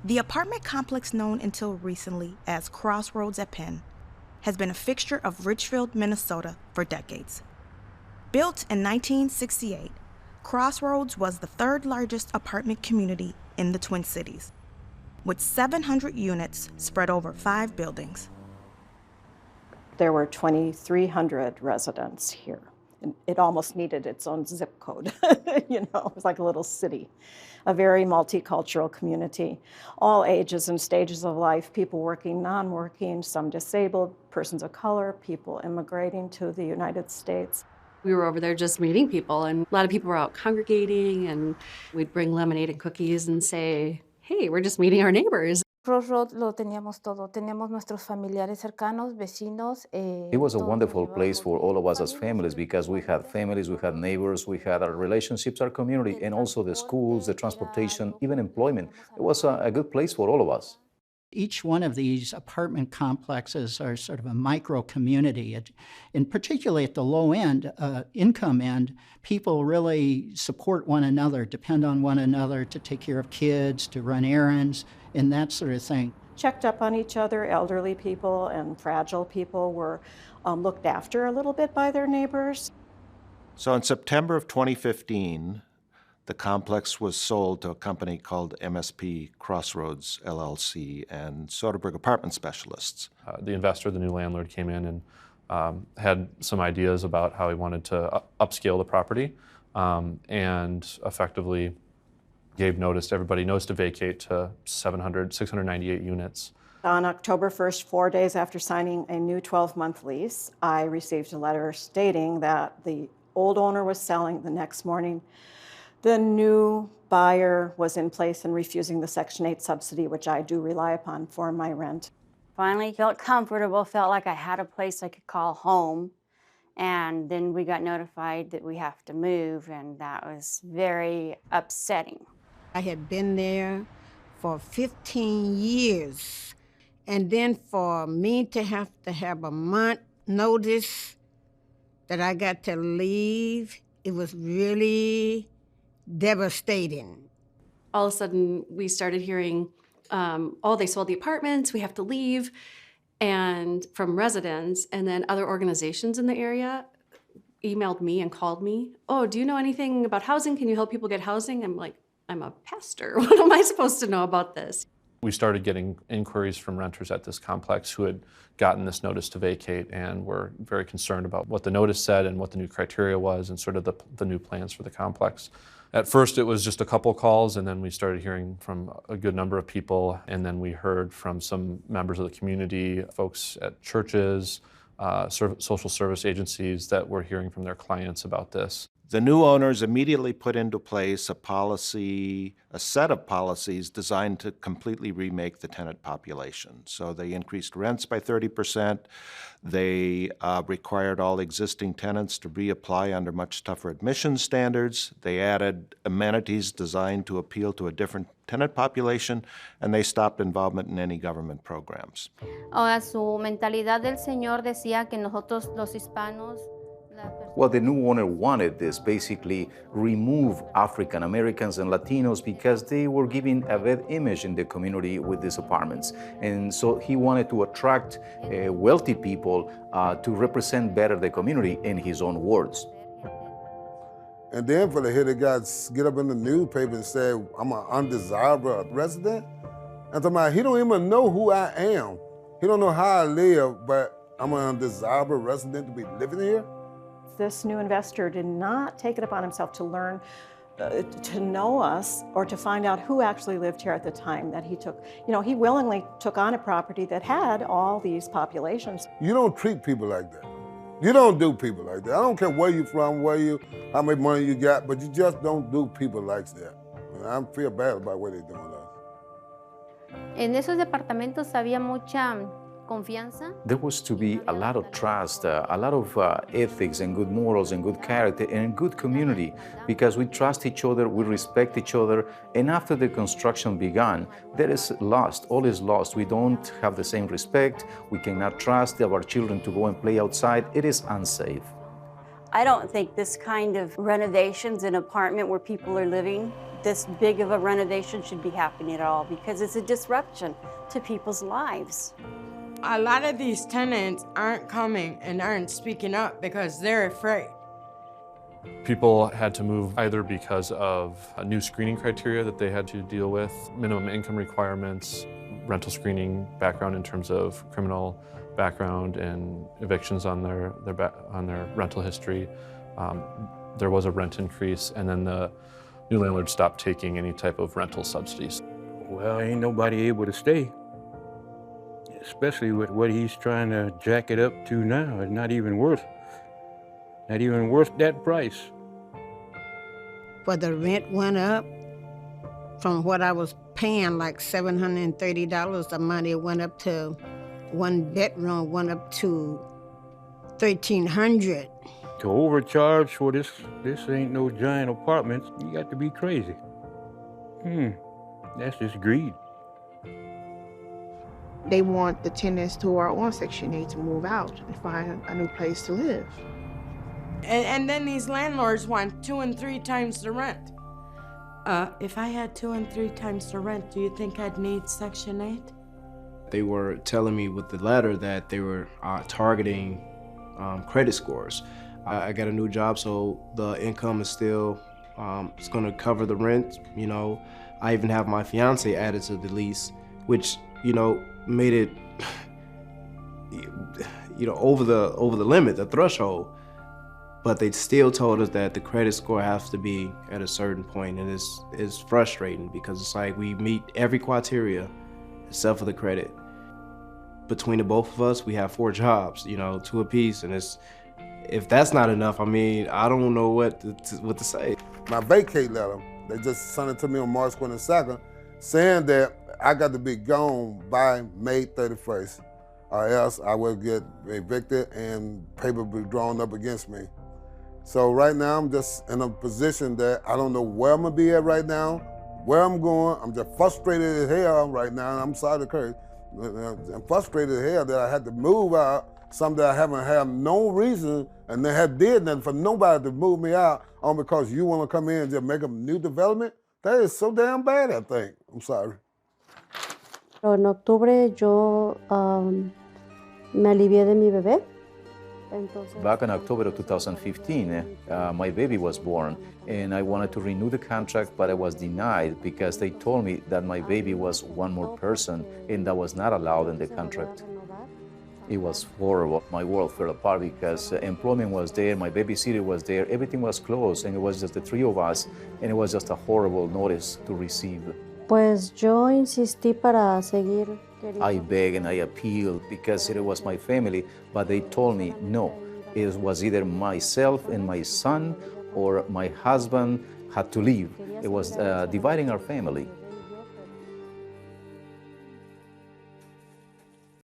The apartment complex known until recently as Crossroads at Penn has been a fixture of Richfield, Minnesota for decades. Built in 1968, Crossroads was the third largest apartment community in the Twin Cities, with 700 units spread over 5 buildings. There were 2,300 residents here. It almost needed its own zip code. It was like a little city. A very multicultural community, all ages and stages of life, people working, non-working, some disabled, persons of color, people immigrating to the United States. We were over there just meeting people, and a lot of people were out congregating, and we'd bring lemonade and cookies and say, hey, we're just meeting our neighbors. Crossroads lo teníamos todo. Teníamos nuestros familiares cercanos, vecinos. It was a wonderful place for all of us as families because we had families, we had neighbors, we had our relationships, our community, and also the schools, the transportation, even employment. It was a good place for all of us. Each one of these apartment complexes are sort of a micro community. And particularly at the low end, income end, people really support one another, depend on one another to take care of kids, to run errands, and that sort of thing. Checked up on each other. Elderly people and fragile people were looked after a little bit by their neighbors. So in September of 2015, the complex was sold to a company called MSP Crossroads LLC and Soderbergh Apartment Specialists. The investor, the new landlord, came in and had some ideas about how he wanted to upscale the property and effectively gave notice to everybody, notice to vacate to 698 units. On October 1st, 4 days after signing a new 12-month lease, I received a letter stating that the old owner was selling. The next morning, the new buyer was in place and refusing the Section 8 subsidy, which I do rely upon for my rent. Finally felt comfortable, felt like I had a place I could call home. And then we got notified that we have to move, and that was very upsetting. I had been there for 15 years. And then for me to have a month notice that I got to leave, it was really devastating. All of a sudden, we started hearing, they sold the apartments, we have to leave, and from residents, and then other organizations in the area emailed me and called me. Oh, do you know anything about housing? Can you help people get housing? I'm like, I'm a pastor. What am I supposed to know about this? We started getting inquiries from renters at this complex who had gotten this notice to vacate and were very concerned about what the notice said and what the new criteria was and sort of the new plans for the complex. At first, it was just a couple calls, and then we started hearing from a good number of people, and then we heard from some members of the community, folks at churches, social service agencies that were hearing from their clients about this. The new owners immediately put into place a set of policies designed to completely remake the tenant population. So they increased rents by 30%. They required all existing tenants to reapply under much tougher admission standards. They added amenities designed to appeal to a different tenant population, and they stopped involvement in any government programs. Ahora, su mentalidad del Señor decía que nosotros los hispanos. What the new owner wanted is basically remove African Americans and Latinos because they were giving a bad image in the community with these apartments. And so he wanted to attract wealthy people to represent better the community in his own words. And then for the hitter guys get up in the newspaper and say, I'm an undesirable resident. And somebody, he don't even know who I am. He don't know how I live, but I'm an undesirable resident to be living here. This new investor did not take it upon himself to learn, to know us or to find out who actually lived here at the time that he took. He willingly took on a property that had all these populations. You don't treat people like that. You don't do people like that. I don't care where you're from, how much money you got, but you just don't do people like that. I feel bad about what they're doing to us. En esos departamentos había mucha confianza. There was to be a lot of trust, a lot of ethics and good morals and good character and good community because we trust each other, we respect each other, and after the construction began, there is lost, all is lost. We don't have the same respect, we cannot trust our children to go and play outside, it is unsafe. I don't think this kind of renovations, an apartment where people are living, this big of a renovation should be happening at all because it's a disruption to people's lives. A lot of these tenants aren't coming and aren't speaking up because they're afraid. People had to move either because of a new screening criteria that they had to deal with, minimum income requirements, rental screening background in terms of criminal background and evictions on their rental history. There was a rent increase, and then the new landlord stopped taking any type of rental subsidies. Well, ain't nobody able to stay, especially with what he's trying to jack it up to now. It's not even worth that price. But the rent went up from what I was paying, like $730 a month. It went up to one bedroom, went up to $1,300. To overcharge for this ain't no giant apartment, you got to be crazy. That's just greed. They want the tenants who are on Section 8 to move out and find a new place to live. And then these landlords want 2 and 3 times the rent. If I had 2 and 3 times the rent, do you think I'd need Section 8? They were telling me with the letter that they were targeting credit scores. I got a new job, so the income is still, it's gonna cover the rent, you know. I even have my fiance added to the lease, which, you know, made it, you know, over the limit, the threshold. But they still told us that the credit score has to be at a certain point, and it's frustrating because it's like we meet every criteria except for the credit. Between the both of us, we have 4 jobs, you know, 2 apiece, and if that's not enough, I mean, I don't know what to say. My vacate letter, they just sent it to me on March 22nd, saying that I got to be gone by May 31st, or else I will get evicted and paper be drawn up against me. So right now, I'm just in a position that I don't know where I'm gonna be at right now, where I'm going. I'm just frustrated as hell right now, and I'm sorry to curse. I'm frustrated as hell that I had to move out, something that I haven't had no reason, and they did nothing for nobody to move me out on because you wanna come in and just make a new development. That is so damn bad, I think. I'm sorry. En octubre yo me alivié de mi bebé. Back in October of 2015, my baby was born, and I wanted to renew the contract, but I was denied because they told me that my baby was one more person, and that was not allowed in the contract. It was horrible. My world fell apart because employment was there, my babysitter was there, everything was closed, and it was just the 3 of us, and it was just a horrible notice to receive. Pues yo insistí para seguir. I begged and I appealed because it was my family, but they told me no. It was either myself and my son or my husband had to leave. It was dividing our family.